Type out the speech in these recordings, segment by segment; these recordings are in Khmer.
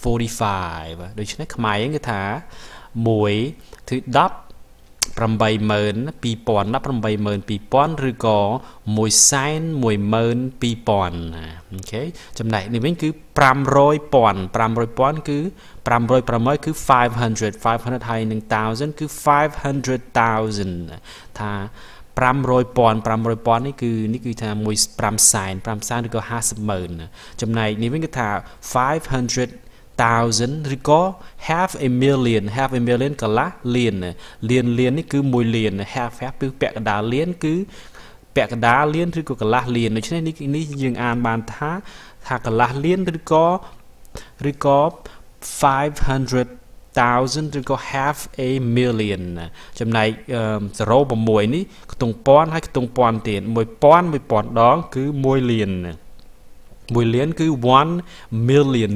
45ដូច្នេះខ្មែរយើងគឺថា1គឺ10 82000 ឬក៏112,000 អូខេចំណែកនេះវិញគឺ500,000គឺ500គឺ500ហើយនឹង1000គឺ500,000ថា500,000នេះគឺថា500,000ឬក៏50,000ចំណែកនេះវិញគឺថា500,000 ឬក៏ half a million កន្លះលាននេះគឺ1លាន half គឺពាក់កណ្ដាលលានគឺពាក់កណ្ដាលលានឬក៏កន្លះលានដូច្នេះនេះយើងអានបានថាកន្លះលានឬក៏ 500,000 ឬក៏ half a million ចំណែក06នេះខ្ទង់ពាន់ហើយខ្ទង់ពាន់ទៀត1000ដងគឺ1លាន1លានគឺ 1 million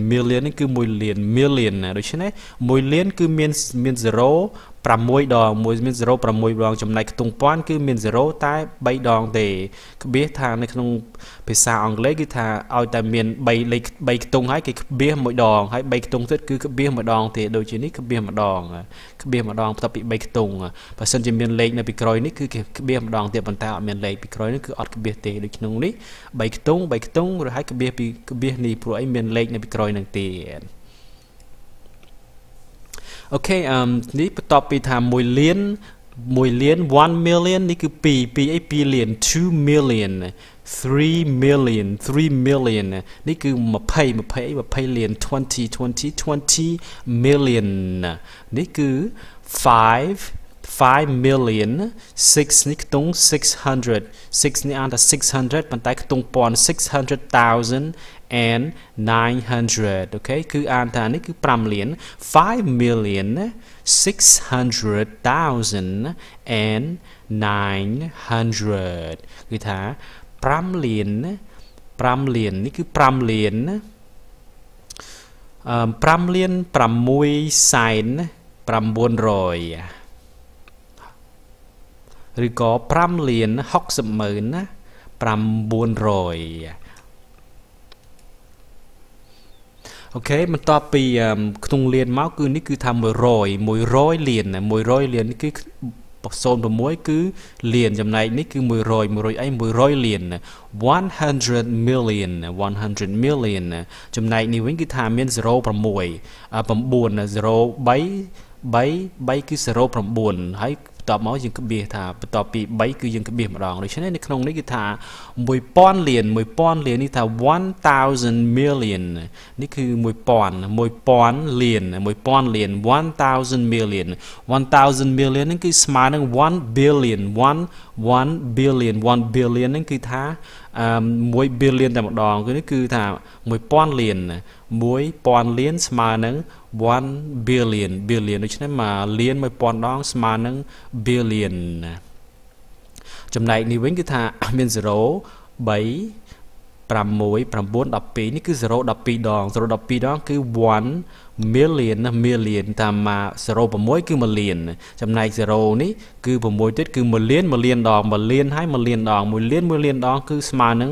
នេះគឺ1លាន million ដូច្នេះ1លានគឺមាន0 6ដងមួយមាន0 6ដងចំណែកខ្ទង់ពាន់គឺមាន0តែ3ដងទេក្បៀសថានៅក្នុងភាសាអង់គ្លេសគឺថាឲ្យតែមាន3លេខ3ខ្ទង់ហើយគេក្បៀសមួយដងហើយ3ខ្ទង់ទៀតគឺក្បៀសម្ដងទេដូចជានេះក្បៀសម្ដងបន្ទាប់ពី3ខ្ទង់បើសិនជាមានលេខនៅពីក្រោយនេះគឺគេក្បៀសម្ដងទៀតប៉ុន្តែអត់មានលេខពីក្រោយនេះគឺអត់ក្បៀសទេដូចក្នុងនេះ3ខ្ទង់ឬហើយក្បៀសពីក្បៀសនេះព្រោះអីមានលេខនៅពីក្រោយនឹងទៀតអូខេនេះបន្ទាប់ពីថា1លាន1 million នេះគឺ2លាន2 million 3 million នេះគឺ20លាន20 million នេះគឺ5 million 6នេះខ្ទង់600 6នេះអានថា600ប៉ុន្តែខ្ទង់ពាន់600,000 and 900អូខេគឺអានថានេះគឺ5លាន5 million 600,000 and 900គឺថា5លាននេះគឺ5លាន5លាន6សែន900ឬក៏5លាន60ម៉ឺន900អូខេបន្ទាប់ពីក្នុងលានមកគឺនេះគឺថា100លាននេះគឺ06គឺលានចំណែកនេះគឺ100អី100លាន100 million ចំណែកនេះវិញគឺថាមាន06 9 03 គឺ09ហើយបន្ទាប់មកយើងក្បៀសថាបន្ទាប់ពី3គឺយើងក្បៀសម្ដងដូច្នេះនៅក្នុងនេះគឺថា1000លាននេះថា1000 million នេះគឺ1000លាន1000 million នេះគឺស្មើនឹង1 billion 1 billion នេះគឺថា1 billion តែម្ដងគឺនេះគឺថា1000លាន1000លានស្មើនឹង1 billion ដូច្នេះមកលាន1000ដងស្មើនឹង billion ចំណែកនេះវិញគឺថាមាន0 3 6 9 12នេះគឺ0 12ដងគឺ1 million តាមមក06គឺ1លានចំណែក0នេះគឺ6ទៀតគឺ1លានដង1លានហើយ1លានដង1លានដងគឺស្មើនឹង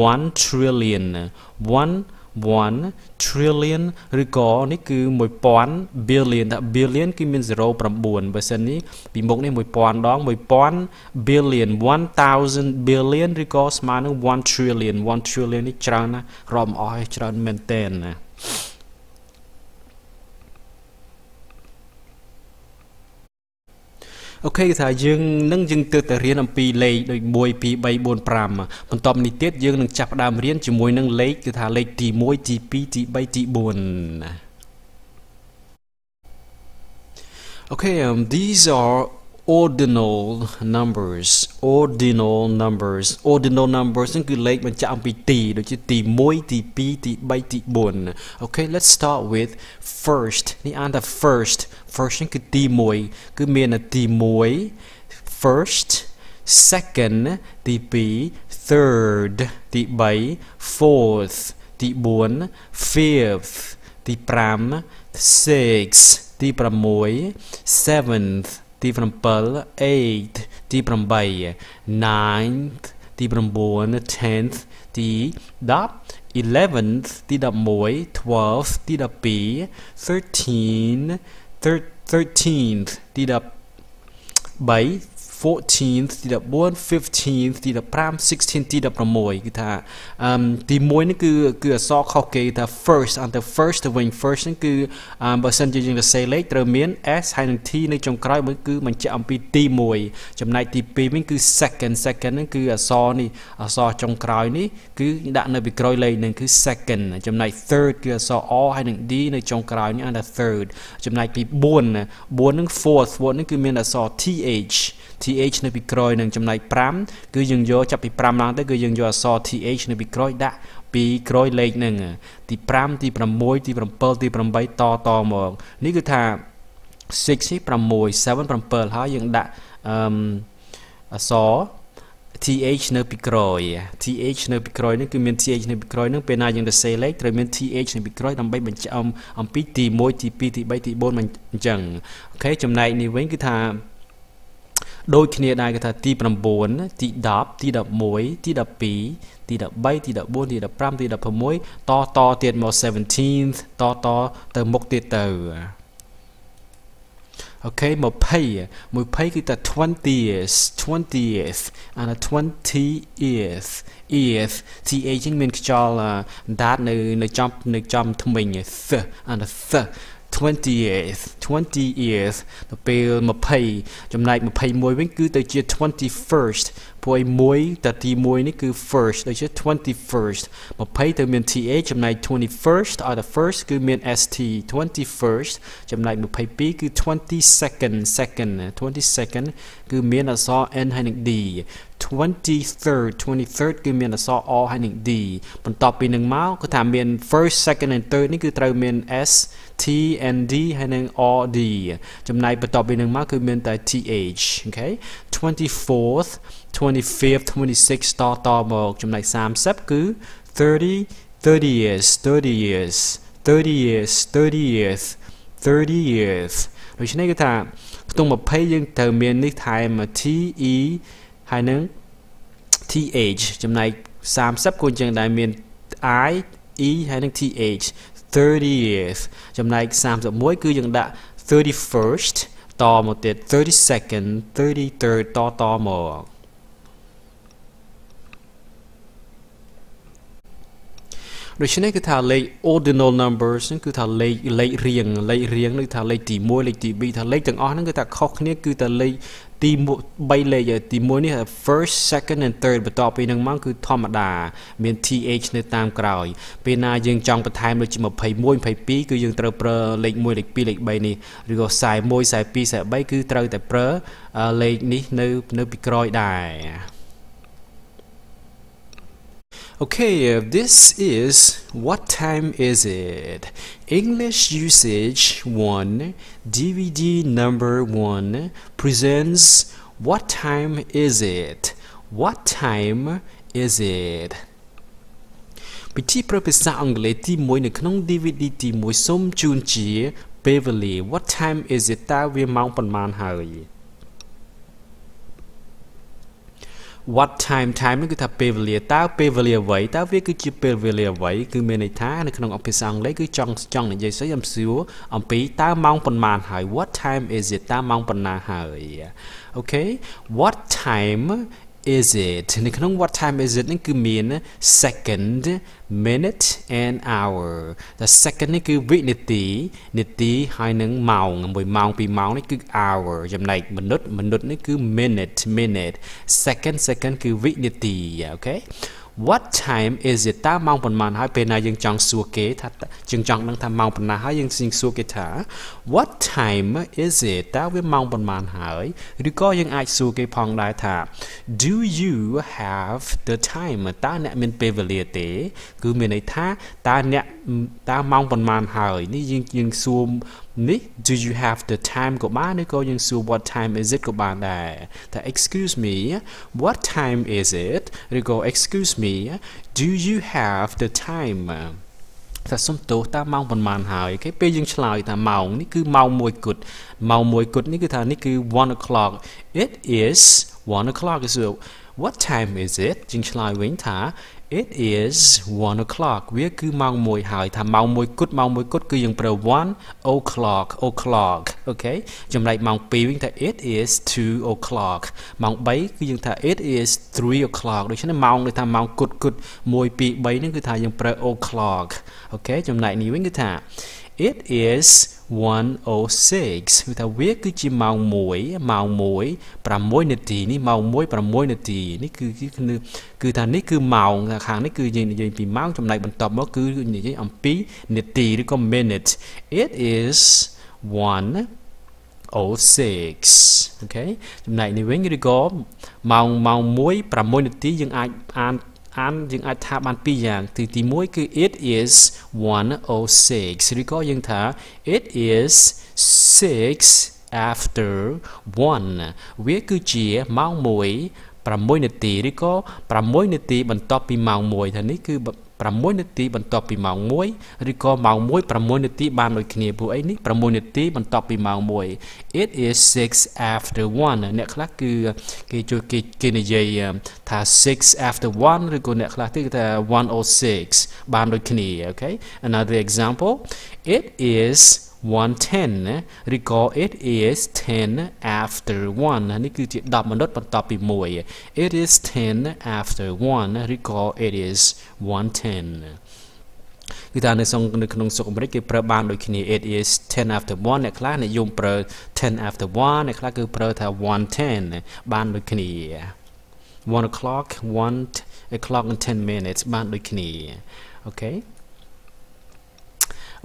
1 trillion 1 trillion ឬក៏នេះគឺ1000 billion ថា billion គឺមាន09បើសិននេះពីមុខនេះ1000ដង1000 billion 1000 billion ឬក៏ស្មើនឹង1 trillion នេះច្រើនណាស់រាប់អស់ឲ្យច្រើនមែនទែនណាអូខេថាយើងទៅរៀនអំពីលេខដូច1 2 3 4 5បន្ទាប់នេះទៀតយើងនឹងចាប់ផ្ដើមរៀនជាមួយនឹងលេខគឺថាលេខទី1ទី2ទី3ទី4អូខេ these are ordinal numbers ហ្នឹងគឺលេខបញ្ជាក់អំពីទីដូចជាទី1ទី2ទី3ទី4 Okay let's start with first នេះអានថា first ហ្នឹងគឺទី1គឺមានទី1 first second ទី2 third ទី3 fourth ទី4 fifth ទី5 sixth ទី6 seventh ទី7 8 ទី8 9th ទី9 10th ទី ទី 10 11th ទី 11 12th ទី 12 13th ទី 13 14th ទី 14 15th ទី 15 16th ទី 16គឺថាទី1នេះគឺអក្សរខុសគេថា first អន្តរ first ទៅវិញ first នេះគឺបើសិនជាយើងសរសេរលេខត្រូវមាន s ហើយនឹង t នៅចុងក្រោយគឺបញ្ជាក់អំពីទី1ចំណែកទី2វិញគឺ second ហ្នឹងគឺអក្សរនេះអក្សរចុងក្រោយនេះគឺដាក់នៅពីក្រោយលេខនឹងគឺ second ចំណែក third គឺអក្សរ o ហើយនឹង d នៅចុងក្រោយនេះអន្តរ third ចំណែកទី4នឹង fourth នេះគឺមានអក្សរ th នៅពីក្រោយនឹងចំណែក5គឺយើងយកចាប់ពី5ឡើងទៅគឺយើងយកអក្សរ th នៅពីក្រោយដាក់ពីក្រោយលេខហ្នឹងទី5ទី6ទី7ទី8តមកនេះគឺថា6 6 7 7ហើយយើងដាក់អក្សរ th នៅពីក្រោយ th នៅពីក្រោយនេះគឺមាន th នៅពីក្រោយហ្នឹងពេលណាយើងសរសេរលេខត្រូវមាន th នៅពីក្រោយដើម្បីបញ្ជាក់អំពីទី1ទី2ទី3ទី4អញ្ចឹងអូខេចំណែកនេះវិញគឺថាដូចគ្នាដែរគេថាទី9ទី10ទី11ទី12ទី13ទី14ទី15ទី16តទៀតមក 17th តទៅមុខទៀតទៅអូខេ20គឺថា 20th អាន 20th th មានខ្យល់ដាតនៅចំថ្មិញអាន 20th ទៅពេល20ចំណែក21វិញគឺទៅជា 21st ព្រោះ1តែទី1នេះគឺ first ដូចជា 21st 20ទៅមាន th ចំណែក 21st ឲ្យតែ first គឺមាន st 21st ចំណែក22គឺ 22nd គឺមានអក្សរ n ហើយនឹង d 23rd គឺមានអក្សរ o ហើយនឹង d បន្ទាប់ពីនឹងមកគឺថាមាន first second and third នេះគឺត្រូវមាន s t and d ហើយនឹង o d ចំណែកបន្ទាប់ពីនឹងមកគឺមានតែ th អូខេ 24th 25th 26តមកចំណែក30គឺ 30 years ដូច្នេះគឺថាក្នុង20យើងត្រូវមាននេះថែម t e ហើយនឹង th ចំណែក30គួរជាងដែលមាន i e ហើយនឹង th 30th ចំណែក31គឺយើងដាក់ 31st តមកទៀត 32nd 33rd តមកដូច្នេះគឺថាលេខ ordinal numbers ហ្នឹងគឺថាលេខរៀងនឹងថាលេខទី1លេខទី2ថាលេខទាំងអស់ហ្នឹងគឺថាខុសគ្នាគឺតែលេខទី3លេខទី1នេះ first second and third បន្ទាប់ពីនឹងមកគឺធម្មតាមាន th នៅតាមក្រោយពេលណាយើងចង់បន្ថែមដូចជា21 22គឺយើងត្រូវប្រើលេខ1លេខ2លេខ3នេះឬក៏41 42 43គឺត្រូវតែប្រើលេខនេះនៅពីក្រោយដែរ Okay, this is What Time Is It? English Usage 1, DVD number 1 presents What Time Is It? What time is it? ពិធីប្រើភាសាអង់គ្លេសទី1នៅក្នុង DVD ទី1សូមជូនជាពេលវេលា What time is it? តើវាម៉ោងប៉ុន្មានហើយ What time នេះគឺថាពេលវេលាតើពេលវេលាអ្វីតើវាគឺជាពេលវេលាអ្វីគឺមានន័យថានៅក្នុងភាសាអង់គ្លេសគឺចង់និយាយស្អីអំសួរអំពីតើម៉ោងប៉ុន្មានហើយ What time is it តើម៉ោងប៉ុណ្ណាហើយអូខេ What time is it នៅក្នុង What time is it នេះគឺមាន second minute and hour the second នេះគឺវិនាទីហើយនឹងម៉ោង1ម៉ោង2ម៉ោងនេះគឺ hour ចំណែកមិនិតនេះគឺ minute second គឺវិនាទីអូខេ What time is it តើម៉ោងប៉ុន្មានហើយពេលណាយើងចង់សួរគេថាយើងចង់ដឹងថាម៉ោងប៉ុណ្ណាហើយយើងសួរគេថា What time is it តើវាម៉ោងប៉ុន្មានហើយឬក៏យើងអាចសួរគេផងដែរថា Do you have the time តើអ្នកមានពេលវេលាទេគឺមានន័យថាតើម៉ោងប៉ុន្មានហើយនេះយើងសួរនេះ Do you have the time ក៏បានឬក៏យើងសួរ What time is it ក៏បានដែរថា Excuse me What time is it ឬក៏ Excuse me Do you have the time ថាសុំទោសតើម៉ោងប៉ុន្មានហើយគេពេលយើងឆ្លើយថាម៉ោងនេះគឺម៉ោង1គត់នេះគឺថានេះគឺ1 o'clock It is 1 o'clock so What time is it យើងឆ្លើយវិញថា It is 1 o'clock វាគឺម៉ោង1ហើយថាម៉ោង1គត់គឺយើងប្រើ 1 o'clock អូខេចំណែកម៉ោង2វិញថា it is 2 o'clock ម៉ោង3គឺយើងថា it is 3 o'clock ដូច្នេះម៉ោងដូចថាម៉ោងគត់1 2 3ហ្នឹងគឺថាយើងប្រើ o'clock អូខេចំណែកនេះវិញគឺថា it is 1:06 គឺថាវាគឺជាម៉ោង1 6 នាទីនេះម៉ោង1 6 នាទីនេះគឺថានេះគឺម៉ោងខាងនេះគឺយើងនិយាយពីម៉ោងចំណែកបន្ទាប់មកគឺនិយាយអំពីនាទីឬក៏ minute it is 1:06 អូខេចំណែកនេះវិញឬក៏ម៉ោង1 6 នាទីយើងអាចយើងអាចថាបានពីរយ៉ាងទី1គឺ it is 1:06 ឬក៏យើងថា it is 6 after 1 វាគឺជាម៉ោង1 6 នាទីឬក៏6 នាទីបន្ទាប់ពីម៉ោង1ថានេះគឺ6 នាទីបន្ទាប់ពីម៉ោង1ឬក៏ម៉ោង1 6 នាទីបានដូចគ្នាព្រោះអីនេះ6 នាទីបន្ទាប់ពីម៉ោង1 it is 6 after 1អ្នកខ្លះគឺគេនិយាយថា 6 after 1ឬក៏អ្នកខ្លះទៀតគឺថា 1:06 បានដូចគ្នាអូខេ another example it is 1:10 ឬក៏ it is 10 after 1នេះគឺជា10 minute បន្ទាប់ពី1 it is 10 after 1ឬក៏ it is 1:10គឺថានៅក្នុងស្រុកអាមេរិកគេប្រើបានដូចគ្នា it is 10 after 1អ្នកខ្លះនិយមប្រើ 10 after 1អ្នកខ្លះគឺប្រើថា 1:10 បានដូចគ្នា 1 o'clock 1 o'clock and 10 minutes បានដូចគ្នាអូខេ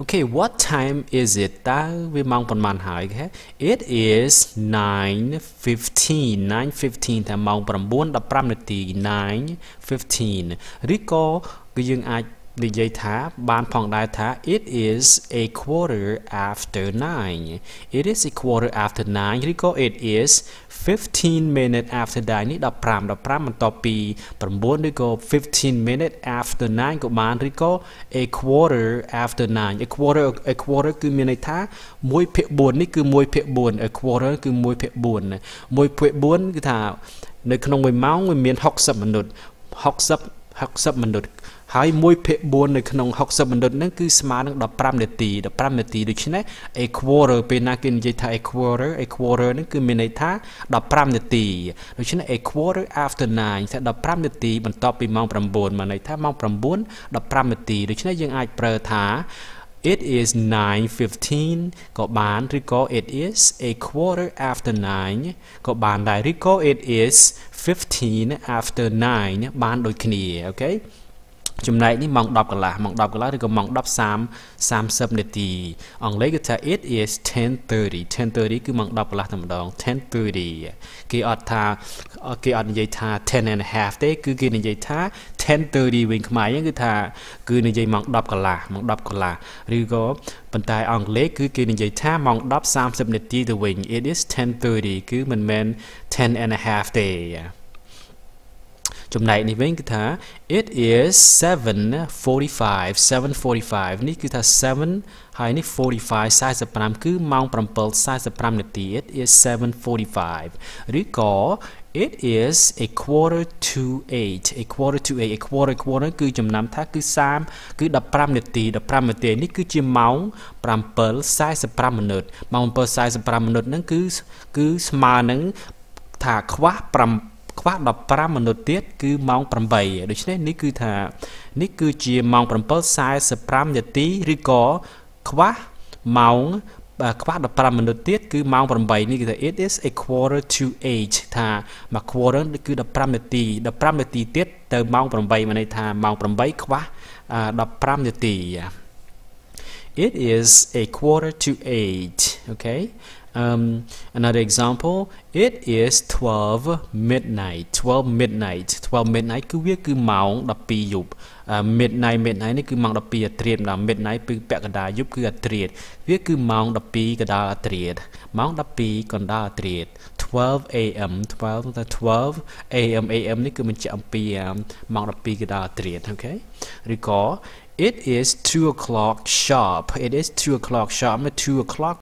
Okay, what time is it? តើវាម៉ោងប៉ុន្មានហើយគេ It is 9:15 9:15 ថាម៉ោង 9:15 នាទី 9:15 ឬក៏គឺយើងអាចនិយាយថាបានផងដែរថា it is a quarter after 9 it is a quarter after 9 ឬក៏ it is 15 minutes after 9នេះ15បន្ទាប់ពី9ឬក៏15 minutes after 9ក៏បានឬក៏ a quarter after 9 a quarter គឺមានន័យថា1/4នេះគឺ1/4 a quarter គឺ1/4 1/4គឺថានៅក្នុង1ម៉ោងវាមាន60 minute 60 minute ហើយ1/4នៅក្នុង60 minute ហ្នឹងគឺស្មើនឹង15នាទីដូច្នេះ a quarter ពេលណាគេនិយាយថា a quarter ហ្នឹងគឺមានន័យថា15នាទីដូច្នេះ a quarter after 9ថា15នាទីបន្ទាប់ពីម៉ោង9មានន័យថាម៉ោង9 15នាទីដូច្នេះយើងអាចប្រើថា it is 9:15 ក៏បានឬក៏ it is a quarter after 9 ក៏បានដែរឬក៏ it is 15 after 9 បានដូចគ្នាអូខេចំណែកនេះម៉ោង10កន្លះឬក៏ម៉ោង10:30 នាទីអង់គ្លេសគេថា it is 10:30 គឺម៉ោង10កន្លះតែម្ដង 10:30 គេអត់និយាយថា 10 and a half ទេគឺគេនិយាយថា 10:30 វិញខ្មែរហ្នឹងគឺថាគឺនិយាយម៉ោង10កន្លះឬក៏ប៉ុន្តែអង់គ្លេសគឺគេនិយាយថាម៉ោង10:30 នាទីទៅវិញ it is 10:30 គឺមិនមែន 10 and a half ទេចំណែកនេះវិញគឺថា it is 7:45 នេះគឺថា 7 ហើយនេះ45 គឺម៉ោង 7:45 នាទី it is 7:45 ឬក៏ it is a quarter to 8 គឺចំណាំថាគឺ15នាទីនេះគឺជាម៉ោង 7:45 ម៉ោង 7:45 ហ្នឹងគឺស្មើនឹងថាខ្វះ15 minute ទៀតគឺម៉ោង 8 ដូច្នេះនេះគឺថានេះគឺជាម៉ោង 7:45 នាទីឬក៏ខ្វះ15 minute ទៀតគឺម៉ោង 8 នេះគឺថា it is a quarter to 8 ថាមួយ quarter គឺ15 នាទី15 នាទីទៀតទៅម៉ោង 8 មានន័យថាម៉ោង 8 ខ្វះ15 នាទី it is a quarter to 8 okay another example it is 12 midnight គឺវាគឺម៉ោង 12 យប់ midnight នេះគឺម៉ោង 12 អត្រាតដល់ midnight គឺពាក់កណ្ដាលយប់គឺអត្រាតវាគឺម៉ោង 12 កណ្ដាលអត្រាតម៉ោង 12 កណ្ដាលអត្រាត 12 am 12 am នេះគឺបញ្ជាក់អំពីម៉ោង 12 កណ្ដាលអត្រាតអូខេឬក៏It is 2 o'clock sharp. It is 2 o'clock sharp. 2 o'clock